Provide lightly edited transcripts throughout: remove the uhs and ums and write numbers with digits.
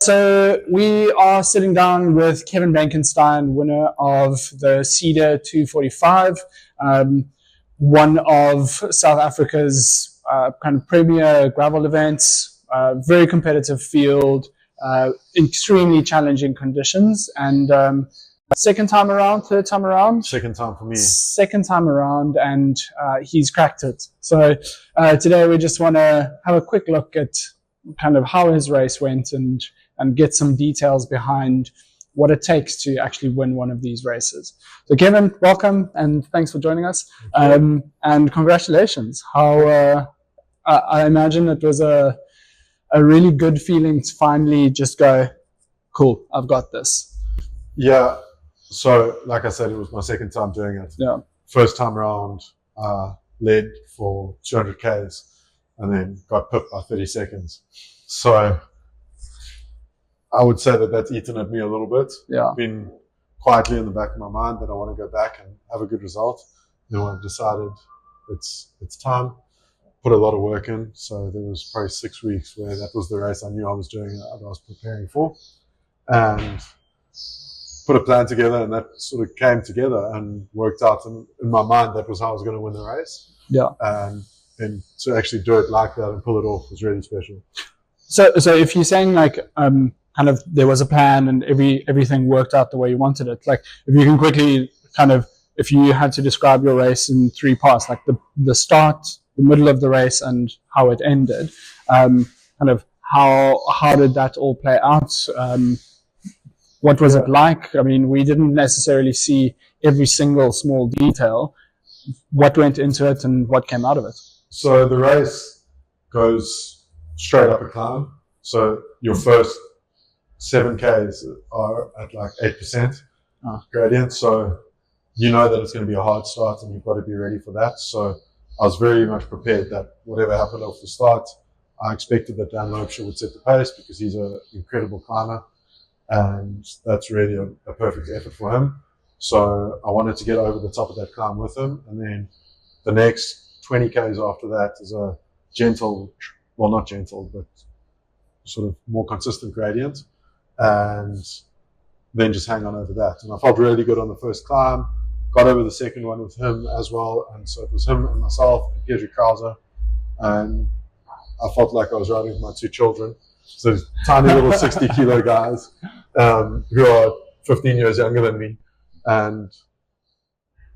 So we are sitting down with Kevin Benkenstein, winner of the Ceder245, one of South Africa's kind of premier gravel events, very competitive field, extremely challenging conditions, and third time around? Second time for me. Second time around, and he's cracked it. So today we just want to have a quick look at kind of how his race went and get some details behind what it takes to actually win one of these races. So Kevin, welcome and thanks for joining us. And congratulations. How I imagine it was a really good feeling to finally just go, cool, I've got this. Yeah. So like I said, it was my second time doing it. Yeah. First time around, led for 200 Ks and then got pipped by 30 seconds. So I would say that that's eaten at me a little bit. Yeah. Been quietly in the back of my mind that I want to go back and have a good result. Then I decided it's time. Put a lot of work in. So there was probably 6 weeks where that was the race I knew I was doing, I was preparing for. And put a plan together, and that sort of came together and worked out. And in my mind, that was how I was going to win the race. Yeah. And to actually do it like that and pull it off was really special. So if you're saying like kind of there was a plan and everything worked out the way you wanted it, like if you can quickly kind of, if you had to describe your race in 3 parts, like the start, the middle of the race, and how it ended, kind of how did that all play out? What was it like? I mean, we didn't necessarily see every single small detail. What went into it and what came out of it? So the race goes straight up a climb. So your first 7 Ks are at like 8% gradient. So you know that it's going to be a hard start and you've got to be ready for that. So I was very much prepared that whatever happened off the start, I expected that Dan Loebscher would set the pace because he's an incredible climber. And that's really a perfect effort for him. So I wanted to get over the top of that climb with him. And then the next 20 Ks after that is a gentle, well, not gentle, but sort of more consistent gradient. And then just hang on over that. And I felt really good on the first climb. Got over the second one with him as well. And so it was him and myself and Ceder Krause. And I felt like I was riding with my 2 children. So tiny little 60-kilo guys who are 15 years younger than me. And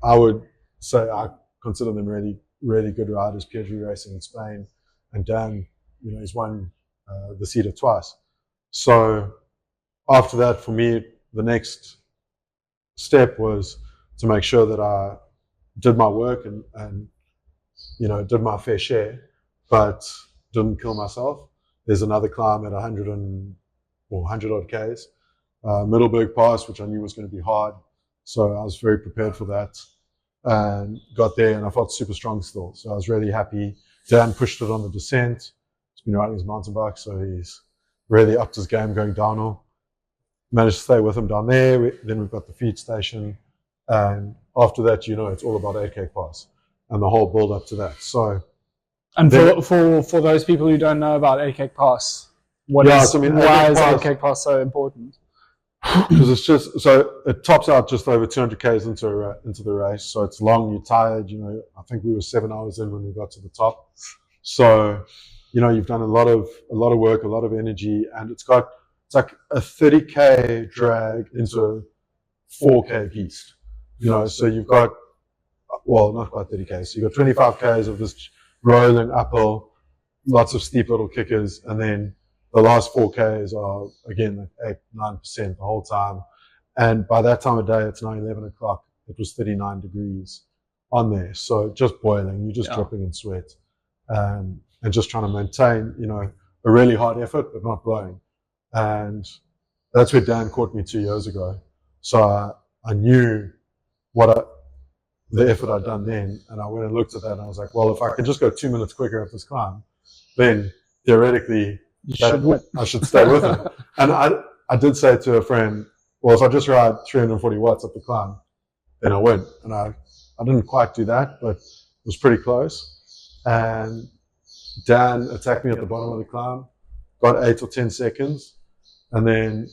I would say I consider them really, really good riders, Ceder racing in Spain. And Dan, you know, he's won the Ceder twice. So after that, for me, the next step was to make sure that I did my work and you know, did my fair share, but didn't kill myself. There's another climb at 100 odd Ks, Middelburg Pass, which I knew was going to be hard. So I was very prepared for that and got there and I felt super strong still. So I was really happy. Dan pushed it on the descent. He's been riding his mountain bike, so he's really upped his game going downhill. Managed to stay with him down there. Then we've got the feed station. And after that, you know, it's all about 8K Pass and the whole build up to that. So, and for those people who don't know about 8K Pass, why is 8K Pass so important? Because it's just, so it tops out just over 200 Ks into the race. So it's long, you're tired, you know. I think we were 7 hours in when we got to the top. So, you know, you've done a lot of work, a lot of energy, and it's like a 30K drag into a 4K beast. You know, so you've got, well, not quite 30K. So you've got 25 Ks of this rolling uphill, lots of steep little kickers, and then the last 4 Ks are, again, like 8-9% the whole time. And by that time of day, it's now 11 o'clock. It was 39 degrees on there. So just boiling, you're just dripping in sweat. And just trying to maintain, you know, a really hard effort, but not blowing. And that's where Dan caught me 2 years ago. So I knew the effort I'd done then. And I went and looked at that and I was like, well, if I can just go 2 minutes quicker up this climb, then theoretically, I should stay with him. And I did say to a friend, well, if I just ride 340 watts up the climb, then I win. And I didn't quite do that, but it was pretty close. And Dan attacked me at the bottom of the climb, got 8 or 10 seconds, And then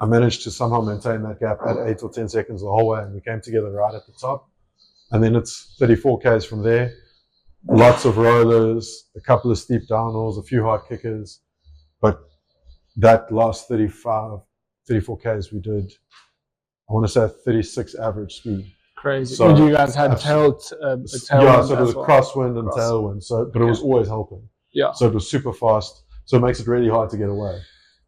I managed to somehow maintain that gap at 8 or 10 seconds the whole way, and we came together right at the top. And then it's 34 Ks from there. Lots of rollers, a couple of steep downhills, a few hard kickers. But that last 34 Ks we did, I want to say 36 average speed. Crazy. So you guys had tailwind? Yeah, so it was crosswind and tailwind. So, but it was always helping. Yeah. So it was super fast. So it makes it really hard to get away.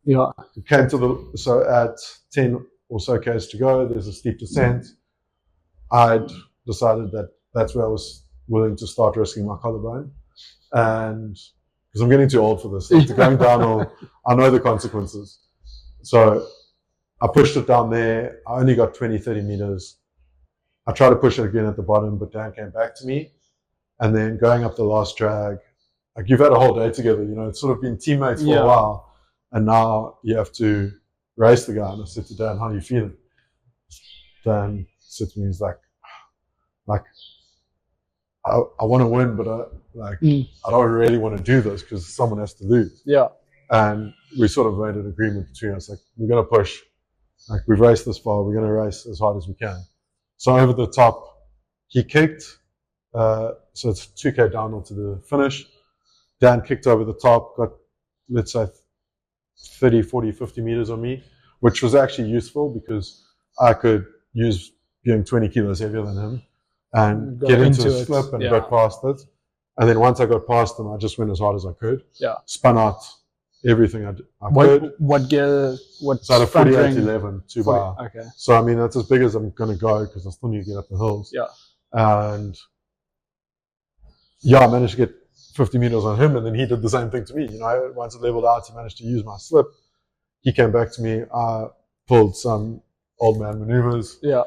Yeah. It came to so at 10 or so Ks to go, there's a steep descent. I'd decided that that's where I was willing to start risking my collarbone. And because I'm getting too old for this, like, going downhill, I know the consequences. So I pushed it down there. I only got 20, 30 meters. I tried to push it again at the bottom, but Dan came back to me. And then going up the last drag, like you've had a whole day together, you know, it's sort of been teammates for a while. And now you have to race the guy. And I said to Dan, how are you feeling? Dan said to me, he's like, I want to win, but I don't really want to do this because someone has to lose. Yeah. And we sort of made an agreement between us, like, we're going to push. Like, we've raced this far, we're going to race as hard as we can. So over the top, he kicked. So it's 2K downhill to the finish. Dan kicked over the top, got, let's say, 30, 40, 50 meters on me, which was actually useful because I could use being 20 kilos heavier than him and get into a slip and go past it. And then once I got past him, I just went as hard as I could. Yeah. Spun out everything I could. What gear? What? So I had a 48-11 2 bar. Okay. So I mean that's as big as I'm going to go because I still need to get up the hills. Yeah. And yeah, I managed to get 50 meters on him, and then he did the same thing to me. You know, once it leveled out, he managed to use my slip. He came back to me. I pulled some old man maneuvers. Yeah.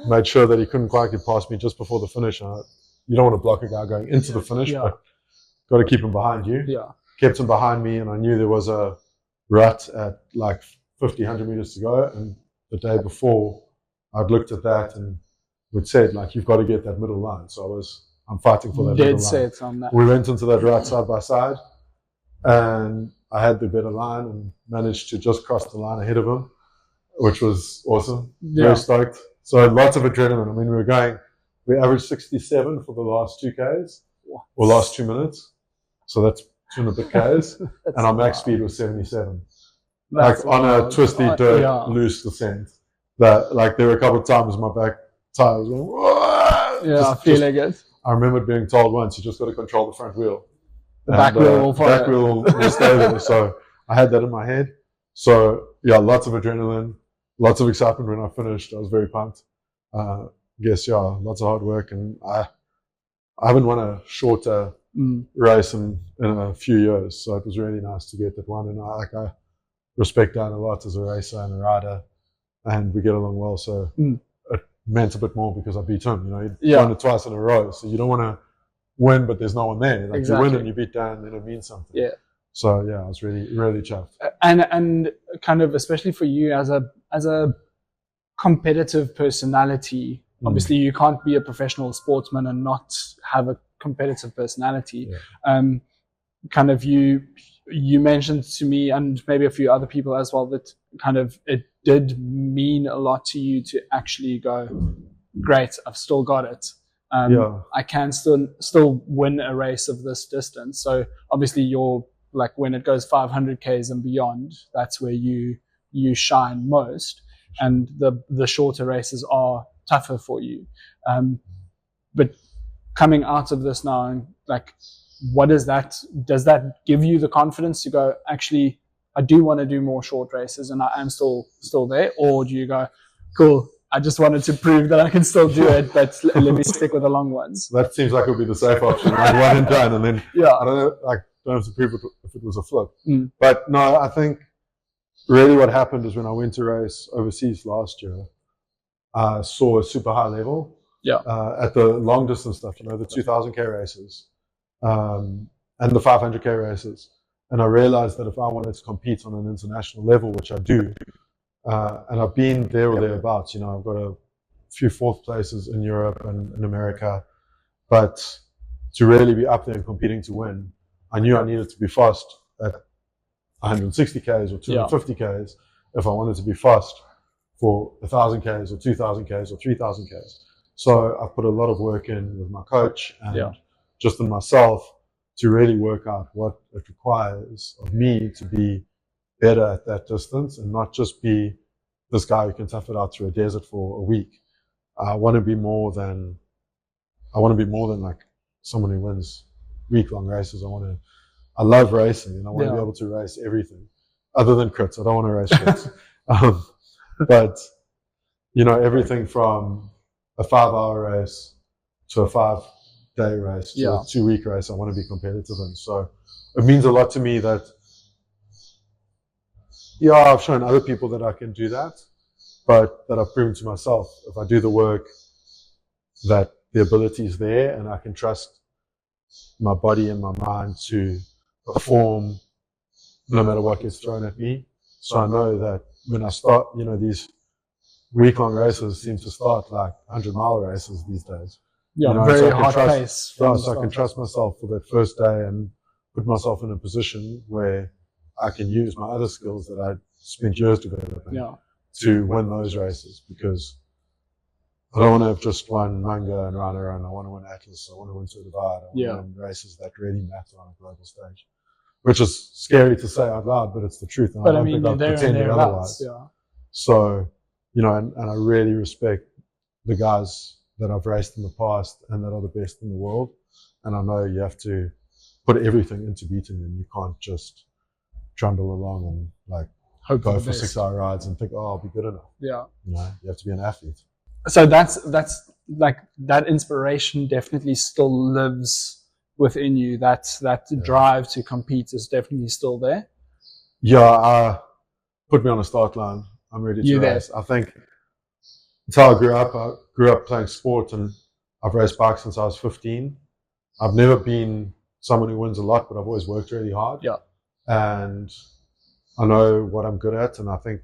Made sure that he couldn't quite get past me just before the finish. You don't want to block a guy going into the finish, but got to keep him behind you. Yeah. Kept him behind me, and I knew there was a rut at like 50, 100 meters to go. And the day before, I'd looked at that and we'd said, like, you've got to get that middle line. So I'm fighting for that middle line. Set on that. We went into that rut side by side, and I had the better line and managed to just cross the line ahead of him, which was awesome. Yeah. Very stoked. So lots of adrenaline. I mean, we averaged 67 for the last 2 Ks, or last 2 minutes. So that's 2 and a bit Ks. And our max speed was 77. Like on a twisty, dirt, loose descent. That, like, there were a couple of times my back tires went, whoa! Yeah, feeling it. I remember being told once, you just got to control the front wheel. The back wheel will stay there. So I had that in my head. So yeah, lots of adrenaline, lots of excitement when I finished. I was very pumped. Lots of hard work, and I haven't won a shorter race in a few years. So it was really nice to get that one. And I respect Dan a lot as a racer and a rider, and we get along well. So it meant a bit more because I beat him. You know, he won it twice in a row. So you don't want to win, but there's no one there. Like, you win and you beat Dan, then it means something. Yeah. So yeah, I was really, really chuffed. And kind of, especially for you as a competitive personality, obviously you can't be a professional sportsman and not have a competitive personality. Yeah. Kind of you mentioned to me, and maybe a few other people as well, that kind of it did mean a lot to you to actually go, great, I've still got it. I can still win a race of this distance. So obviously you're like, when it goes 500 Ks and beyond, that's where you shine most, and the shorter races are tougher for you. But coming out of this now, like, what does that give you the confidence to go, actually, I do want to do more short races and I am still there? Or do you go, cool, I just wanted to prove that I can still do it, but let me stick with the long ones? That seems like it would be the safe option, like one and done, and then I don't know, like, don't have to prove it if it was a flip. But no, I think really what happened is when I went to race overseas last year, I saw a super high level at the long distance stuff, you know, the 2000K races and the 500K races. And I realized that if I wanted to compete on an international level, which I do, and I've been there or thereabouts, you know, I've got a few fourth places in Europe and in America, but to really be up there and competing to win, I knew I needed to be fast at 160 Ks or 250 Ks if I wanted to be fast for 1,000 Ks or 2,000 Ks or 3,000 Ks. So I've put a lot of work in with my coach and just in myself to really work out what it requires of me to be better at that distance and not just be this guy who can tough it out through a desert for a week. I want to be more than like someone who wins week-long races. I love racing and I want to be able to race everything other than crits. I don't want to race crits. But, everything from a 5-hour race to a 5-day race to a 2-week race, I want to be competitive in. So it means a lot to me that, I've shown other people that I can do that, but that I've proven to myself, if I do the work, that the ability is there and I can trust my body and my mind to perform no matter what gets thrown at me. So I know that when I start, these week-long races seem to start like 100-mile races these days. Very hard pace. So I can trust myself for that first day and put myself in a position where I can use my other skills that I spent years developing to win those races, because I don't want to have just won Manga and Rana. I want to win Atlas. I want to win Tour Divide. I want to win races that really matter on a global stage, which is scary to say out loud, but it's the truth. And but I don't think I'm pretending otherwise. So, and I really respect the guys that I've raced in the past and that are the best in the world. And I know you have to put everything into beating them. You can't just trundle along and like go for 6-hour rides and think, I'll be good enough. You have to be an athlete. So that's like that inspiration definitely still lives within you. That drive to compete is definitely still there. Put me on a start line. I'm ready to race. I think it's how I grew up. I grew up playing sport and I've raced bikes since I was 15. I've never been someone who wins a lot, but I've always worked really hard. And I know what I'm good at. And I think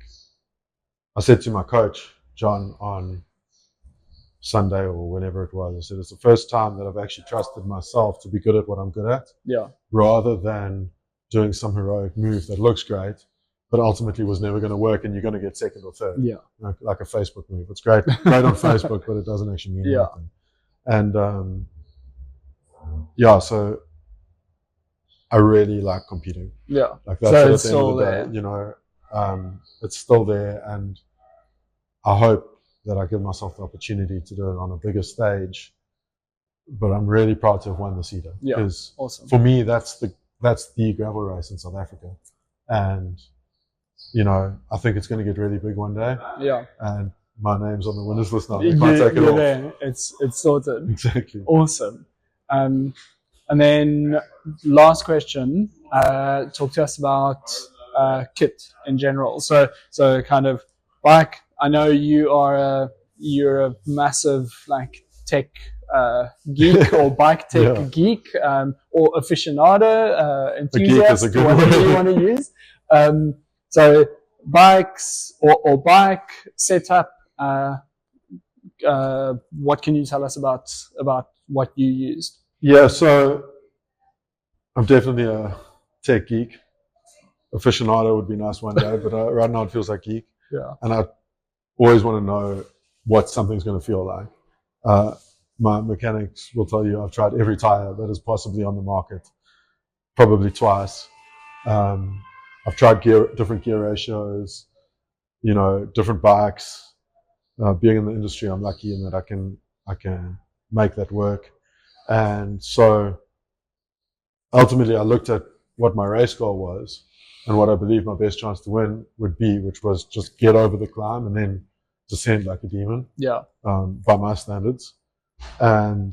I said to my coach, John, on Sunday or whenever it was, I said, it's the first time that I've actually trusted myself to be good at what I'm good at. Rather than doing some heroic move that looks great, but ultimately was never going to work and you're going to get second or third. Like a Facebook move. It's great on Facebook, but it doesn't actually mean anything. And, so I really like competing. Like that's so it's still there. It's still there, and I hope that I give myself the opportunity to do it on a bigger stage. But I'm really proud to have won the Ceder. Because for me, that's the gravel race in South Africa. And, I think it's going to get really big one day. And my name's on the winners list now. You can't take it off. There. It's sorted. Exactly. Awesome. And then last question, talk to us about kit in general. So kind of bike. I know you're a massive like tech geek or bike tech geek or aficionado, enthusiast, whatever you want to use. So bikes or bike setup. What can you tell us about what you used? So I'm definitely a tech geek. Aficionado would be nice one day, but right now it feels like geek. And I always want to know what something's going to feel like. My mechanics will tell you I've tried every tire that is possibly on the market, probably twice. I've tried different gear ratios, different bikes. Being in the industry, I'm lucky in that I can make that work. And so ultimately I looked at what my race goal was and what I believe my best chance to win would be, which was just get over the climb and then descend like a demon. By my standards. And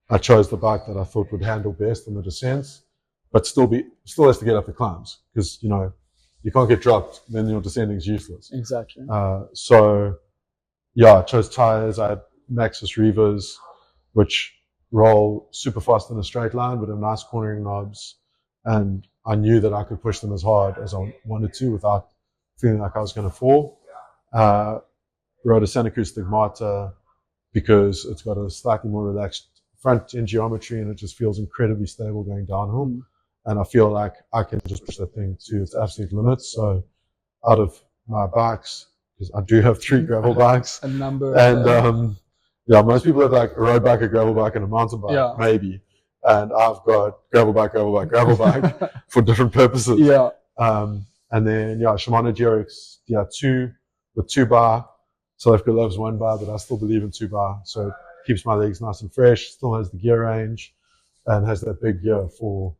I chose the bike that I thought would handle best in the descents, but still has to get up the climbs, because you can't get dropped, then your descending is useless. Exactly. I chose tires. I had Maxxis Revas, which roll super fast in a straight line, but have nice cornering knobs. And I knew that I could push them as hard as I wanted to without feeling like I was going to fall. Rode a Santa Cruz Stigmata because it's got a slightly more relaxed front end geometry and it just feels incredibly stable going downhill. And I feel like I can just push that thing to its absolute limits. So out of my bikes, because I do have 3 gravel bikes. A number. And yeah, most people have like a road bike, a gravel bike, and a mountain bike, maybe. And I've got gravel bike for different purposes. Yeah. And then Shimano GRX DR2 with 2 bar. South Africa loves 1 bar, but I still believe in 2 bar. So it keeps my legs nice and fresh. Still has the gear range, and has that big gear for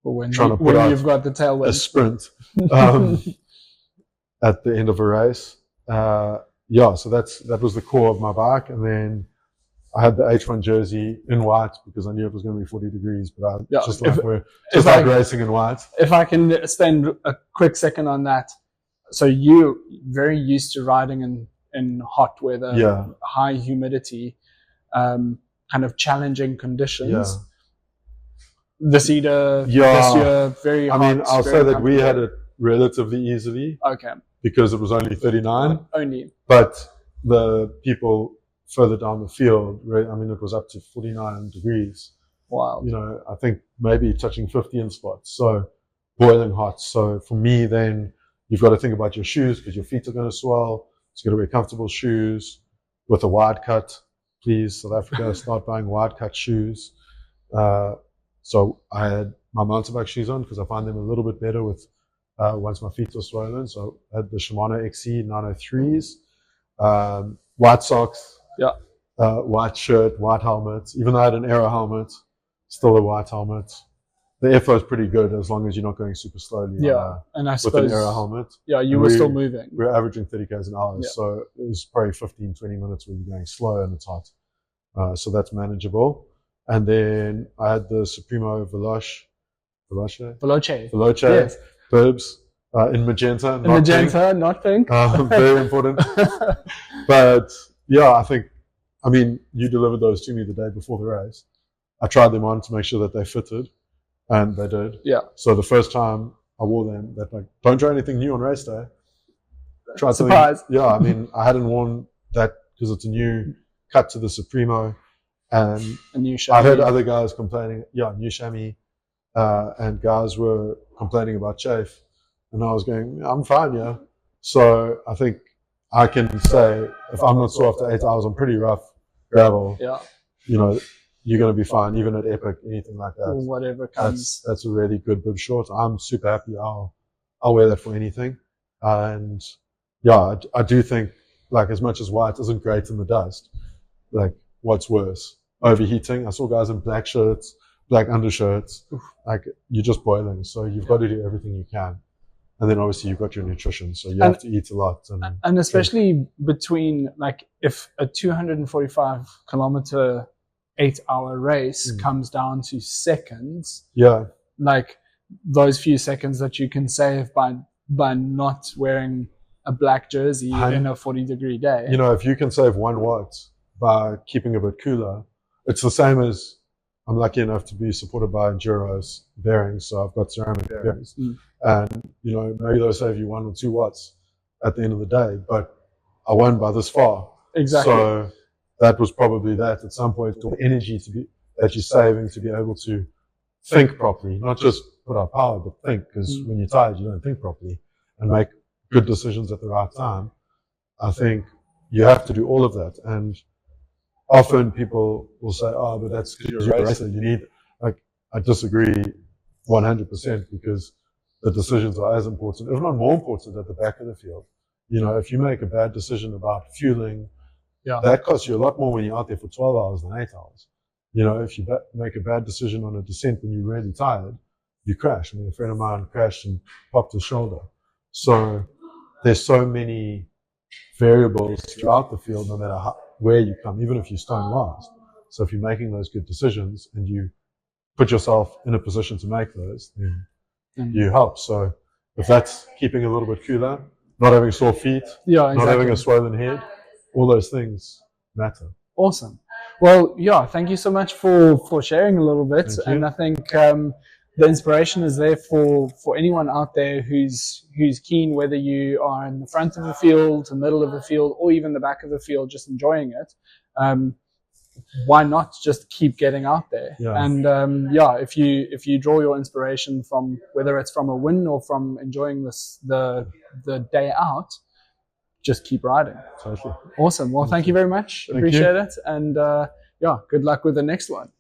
when trying to put out you've got the tailwind. a sprint at the end of a race. So that was the core of my bike. And then I had the H1 jersey in white because I knew it was going to be 40 degrees, but I just like racing in white. If I can spend a quick second on that. So you're very used to riding in hot weather, high humidity, kind of challenging conditions. Yeah. The Ceder this year, very hot. I mean, I'll say that we had it relatively easily. Okay. Because it was only 39. Only. But the people further down the field, I mean, it was up to 49 degrees. Wow. You know, I think maybe touching 50 in spots. So boiling hot. So for me, then you've got to think about your shoes because your feet are going to swell. It's got to be comfortable shoes with a wide cut. Please, South Africa, start buying wide cut shoes. So I had my mountain bike shoes on because I find them a little bit better with once my feet are swollen. So I had the Shimano XC 903s, white socks, white shirt, white helmet. Even though I had an aero helmet, still a white helmet. The airflow is pretty good as long as you're not going super slowly. And I with suppose an aero helmet. Yeah, you were still moving. We're averaging 30 k's an hour, so it was probably 15, 20 minutes where you're going slow and it's hot. So that's manageable. And then I had the Supremo Veloce yes. bibs in magenta. In magenta, not pink. Very important. But yeah, I mean, you delivered those to me the day before the race. I tried them on to make sure that they fitted, and they did. Yeah. So the first time I wore them, that like, don't try anything new on race day. Try Surprise. something. Yeah, I mean, I hadn't worn that because it's a new cut to the Supremo. And a new chamois. I heard other guys complaining, new chamois, and guys were complaining about chafe, and I was going, I'm fine, yeah. So I think I can say if I'm not sore after 8 hours on pretty rough gravel, you know, you're going to be fine, even at Epic, anything like that. Or whatever comes. That's a really good bib short. I'm super happy. I'll wear that for anything. And I do think, like, as much as white isn't great in the dust, like, what's worse? Overheating. I saw guys in black shirts, black undershirts. Like, you're just boiling. So you've got to do everything you can. And then obviously you've got your nutrition. So you have to eat a lot. And especially between, like, if a 245 kilometer 8-hour race comes down to seconds. Yeah. Like, those few seconds that you can save by not wearing a black jersey in a 40-degree day. You know, if you can save 1 watt by keeping a bit cooler, it's the same as I'm lucky enough to be supported by Enduro's bearings, so I've got ceramic bearings. And, you know, maybe they'll save you 1 or 2 watts at the end of the day, but I won by this far. Exactly. So that was probably that at some point, the energy that you're saving to be able to think properly, not just put out power, but think, because when you're tired, you don't think properly and make good decisions at the right time. I think you have to do all of that. And often people will say, oh, but that's because you're a racer. You need, like, I disagree 100% because the decisions are as important, if not more important, at the back of the field. You know, if you make a bad decision about fueling, that costs you a lot more when you're out there for 12 hours than 8 hours. You know, if you make a bad decision on a descent when you're really tired, you crash. I mean, a friend of mine crashed and popped his shoulder. So there's so many variables throughout the field, no matter where you come, even if you stone last. So if you're making those good decisions and you put yourself in a position to make those, then you help. So if that's keeping a little bit cooler, not having sore feet, not having a swollen head, all those things matter. Awesome. Well, thank you so much for sharing a little bit. And I think the inspiration is there for anyone out there who's keen, whether you are in the front of the field, the middle of the field, or even the back of the field, just enjoying it. why not just keep getting out there? Yeah. And if you draw your inspiration from, whether it's from a win or from enjoying the day out, just keep riding. Totally. Awesome. Well, thank you very much. Appreciate it. And good luck with the next one.